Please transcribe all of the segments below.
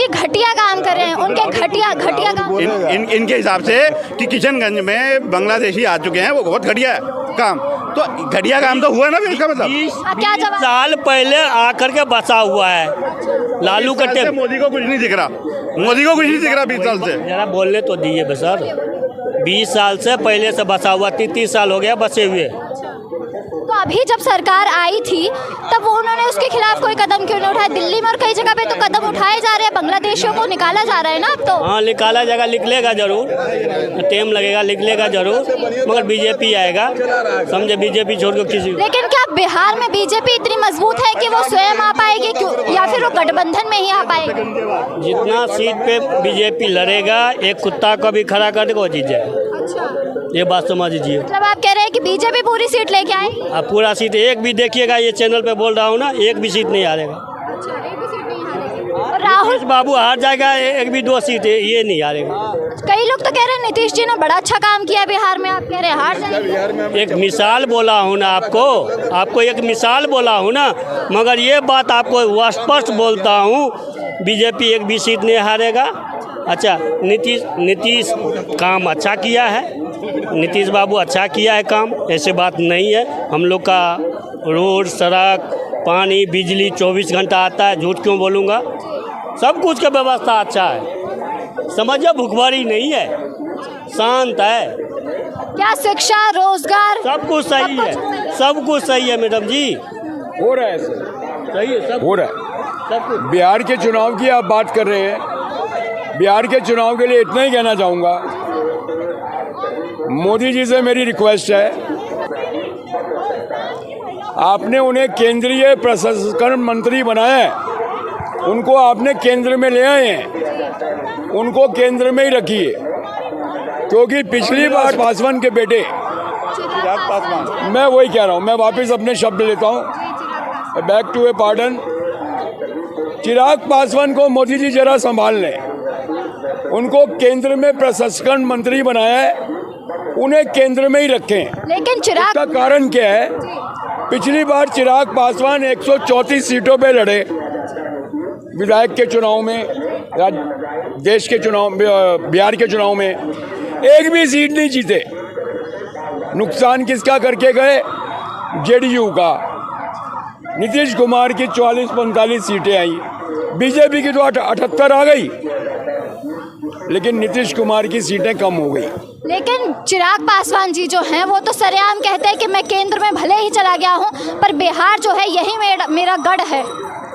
जी घटिया काम कर रहे हैं, उनके घटिया काम। इनके हिसाब से कि किशनगंज में बांग्लादेशी आ चुके हैं, वो बहुत घटिया काम। तो घटिया काम तो हुआ ना फिर, इसका मतलब अब क्या जवाब? साल पहले आकर के बसा हुआ है लालू कट्टे। मोदी को कुछ नहीं दिख रहा, मोदी को कुछ नहीं दिख रहा 20 साल से। जरा बोलने तो दिए बस सर, 20 साल से पहले से बसा हुआ, 30 साल हो गया बसे हुए। तो अभी जब सरकार आई थी तब वो उन्होंने उसके खिलाफ कोई कदम क्यों नहीं उठाया? दिल्ली में और कई जगह पे तो कदम उठाए जा रहे हैं, बांग्लादेशियों को निकाला जा रहा है ना अब तो। हाँ निकाला जाएगा, निकलेगा जरूर, टाइम लगेगा, निकलेगा जरूर, मगर बीजेपी आएगा, समझे, बीजेपी छोड़ के किसी। लेकिन क्या बिहार में बीजेपी इतनी मजबूत है कि वो स्वयं आ पाएगी या फिर वो गठबंधन में ही आ पाएगी? जितना सीट पे बीजेपी लड़ेगा, एक कुत्ता को भी खड़ा कर देगा वो जीत जाएगा। ये बात समझ लीजिए। मतलब आप कह रहे हैं कि बीजेपी पूरी सीट लेके आएगी? अब पूरा सीट एक भी देखिएगा, ये चैनल पे बोल रहा हूँ ना, एक भी सीट नहीं हारेगा। और राहुल बाबू हार जाएगा, एक भी 2 सीट ये नहीं हारेगा। कई लोग तो कह रहे हैं नीतीश जी ने बड़ा अच्छा काम किया बिहार में, आप कह रहे हैं हार जाएंगे। एक मिसाल बोला हूँ ना आपको एक मिसाल बोला हूँ ना, मगर ये बात आपको स्पष्ट बोलता हूँ, बीजेपी एक भी सीट नहीं हारेगा। अच्छा, नीतीश काम अच्छा किया है, नीतीश बाबू अच्छा किया है काम, ऐसे बात नहीं है। हम लोग का रोड, सड़क, पानी, बिजली 24 घंटा आता है, झूठ क्यों बोलूँगा, सब कुछ का व्यवस्था अच्छा है, समझिए, भुखमरी नहीं है, शांत है। क्या शिक्षा, रोजगार सब कुछ सही है, सब कुछ सही है मैडम जी, हो रहा है सर, सही है, सब हो रहा है। सब कुछ। बिहार के चुनाव की आप बात कर रहे हैं, बिहार के चुनाव के लिए इतना ही कहना चाहूँगा, मोदी जी से मेरी रिक्वेस्ट है, आपने उन्हें केंद्रीय प्रशासन मंत्री बनाया है, उनको आपने केंद्र में ले आए हैं, उनको केंद्र में ही रखिए, क्योंकि पिछली बार पासवान के बेटे, मैं वही कह रहा हूँ, मैं वापस अपने शब्द लेता हूँ, back to A pardon, Chirag Paswan को मोदी जी जरा संभाल लें, उनको केंद्र में प्रशासन मंत्री बनाया है, उन्हें केंद्र में ही रखें। लेकिन चिराग का कारण क्या है, पिछली बार चिराग पासवान 134 सीटों पे लड़े विधायक के चुनाव में, देश के चुनाव में, बिहार के चुनाव में एक भी सीट नहीं जीते। नुकसान किसका करके गए? जेडीयू का। नीतीश कुमार की 44-45 सीटें आई, बीजेपी की तो 78 आ गई, लेकिन नीतीश कुमार की सीटें कम हो गई। लेकिन चिराग पासवान जी जो हैं वो तो सरेआम कहते हैं कि मैं केंद्र में भले ही चला गया हूं, पर बिहार जो है यही मेरा गढ़ है।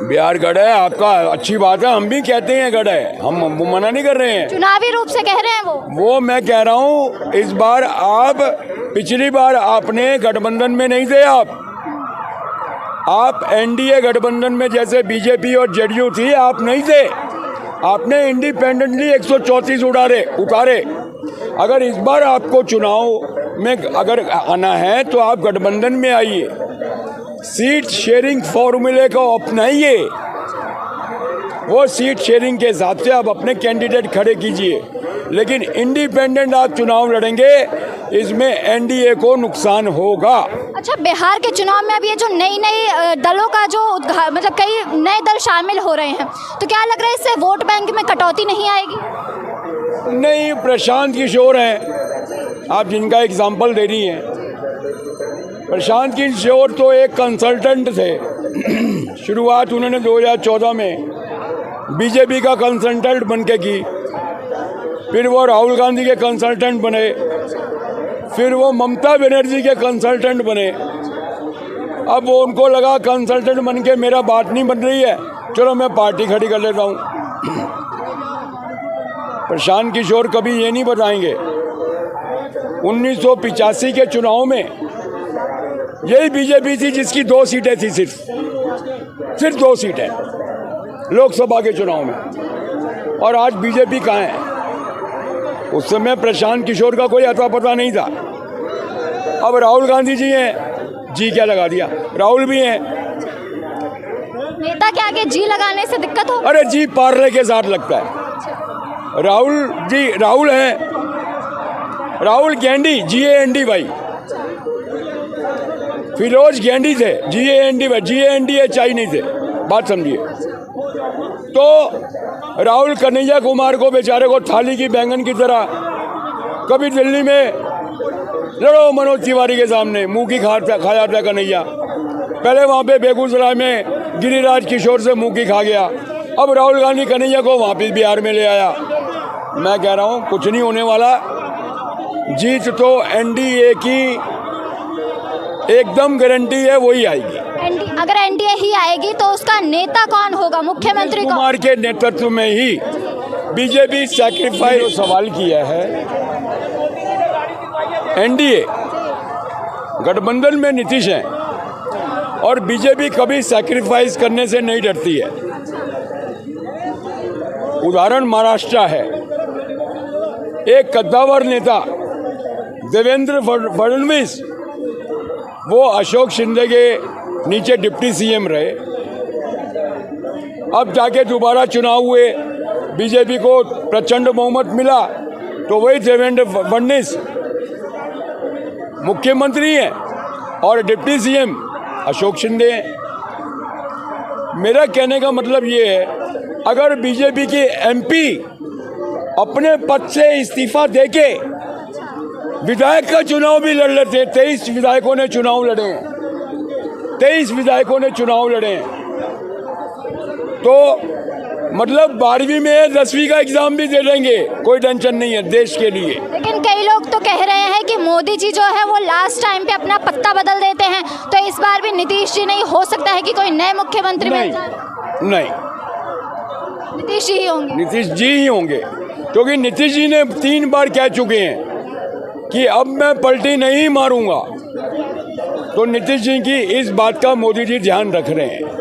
बिहार गढ़ है आपका, अच्छी बात है, हम भी कहते हैं गढ़ है, हम मना नहीं कर रहे हैं, चुनावी रूप से कह रहे हैं वो मैं कह रहा हूँ। इस बार आप, पिछली बार आपने गठबंधन में नहीं थे, आप एनडीए गठबंधन में जैसे बीजेपी और जेडीयू थी, आप नहीं थे, आपने इंडिपेंडेंटली 134 उतारे। अगर इस बार आपको चुनाव में अगर आना है तो आप गठबंधन में आइए, सीट शेयरिंग फॉर्मूले को अपनाइए, वो सीट शेयरिंग के हिसाब से आप अपने कैंडिडेट खड़े कीजिए, लेकिन इंडिपेंडेंट आप चुनाव लड़ेंगे, इसमें एनडीए को नुकसान होगा। अच्छा, बिहार के चुनाव में अब ये जो नई दलों का जो मतलब कई नए दल शामिल हो रहे हैं, तो क्या लग रहा है इससे वोट बैंक में कटौती नहीं आएगी? नहीं, प्रशांत किशोर हैं, आप जिनका एग्जाम्पल दे रही हैं, प्रशांत किशोर तो एक कंसल्टेंट थे, शुरुआत उन्होंने 2014 में बीजेपी का कंसल्टेंट बन के की, फिर वो राहुल गांधी के कंसल्टेंट बने, फिर वो ममता बनर्जी के कंसल्टेंट बने। अब वो उनको लगा कंसल्टेंट बन के मेरा बात नहीं बन रही है, चलो मैं पार्टी खड़ी कर लेता हूँ। प्रशांत किशोर कभी ये नहीं बताएंगे, 1985 के चुनाव में यही बीजेपी थी जिसकी 2 सीटें थी, सिर्फ 2 सीटें लोकसभा के चुनाव में, और आज बीजेपी कहाँ है? उस समय प्रशांत किशोर का कोई अता पता नहीं था। अब राहुल गांधी जी हैं, जी क्या लगा दिया, राहुल भी हैं। नेता के आगे जी लगाने से दिक्कत हो? अरे जी पार्ले के साथ लगता है। राहुल जी, राहुल हैं, राहुल गेंडी, GAND भाई, फिरोज गेंडी थे, GAND भाई, GAND चाई नहीं थे, बात समझिए। तो राहुल कन्हैया कुमार को बेचारे को थाली की बैंगन की तरह कभी दिल्ली में लड़ो मनोज तिवारी के सामने मुंह की खाया था कन्हैया, पहले वहाँ पे बेगूसराय में गिरिराज किशोर से मुंह की खा गया, अब राहुल गांधी कन्हैया को वापस बिहार में ले आया। मैं कह रहा हूँ कुछ नहीं होने वाला, जीत तो एनडीए की एकदम गारंटी है, वही आएगी। अगर एनडीए ही आएगी तो उसका नेता कौन होगा, मुख्यमंत्री कौन? कुमार के नेतृत्व में ही बीजेपी सैक्रिफाइस सवाल किया है। एनडीए गठबंधन में नीतीश है और बीजेपी कभी सैक्रिफाइस करने से नहीं डरती है। उदाहरण महाराष्ट्र है, एक कद्दावर नेता देवेंद्र फडणवीस, वो अशोक शिंदे के नीचे डिप्टी सीएम रहे, अब जाके दोबारा चुनाव हुए, बीजेपी को प्रचंड बहुमत मिला, तो वही देवेंद्र फडणवीस मुख्यमंत्री हैं और डिप्टी सीएम अशोक शिंदे हैं। मेरा कहने का मतलब ये है, अगर बीजेपी के एमपी अपने पद से इस्तीफा देके विधायक का चुनाव भी लड़ लेते, 23 विधायकों ने चुनाव लड़े हैं, 23 विधायकों ने चुनाव लड़े हैं, तो मतलब 12वीं में 10वीं का एग्जाम भी दे देंगे, कोई टेंशन नहीं है देश के लिए। लेकिन कई लोग तो कह रहे हैं कि मोदी जी जो है वो लास्ट टाइम पे अपना पत्ता बदल देते हैं, तो इस बार भी नीतीश जी नहीं हो सकता है कि कोई नए मुख्यमंत्री बन जाए? नहीं, नीतीश जी ही होंगे। नीतीश जी ही होंगे, क्योंकि नीतीश जी ने 3 बार कह चुके हैं कि अब मैं पलटी नहीं मारूंगा, तो नीतीश जी की इस बात का मोदी जी ध्यान रख रहे हैं।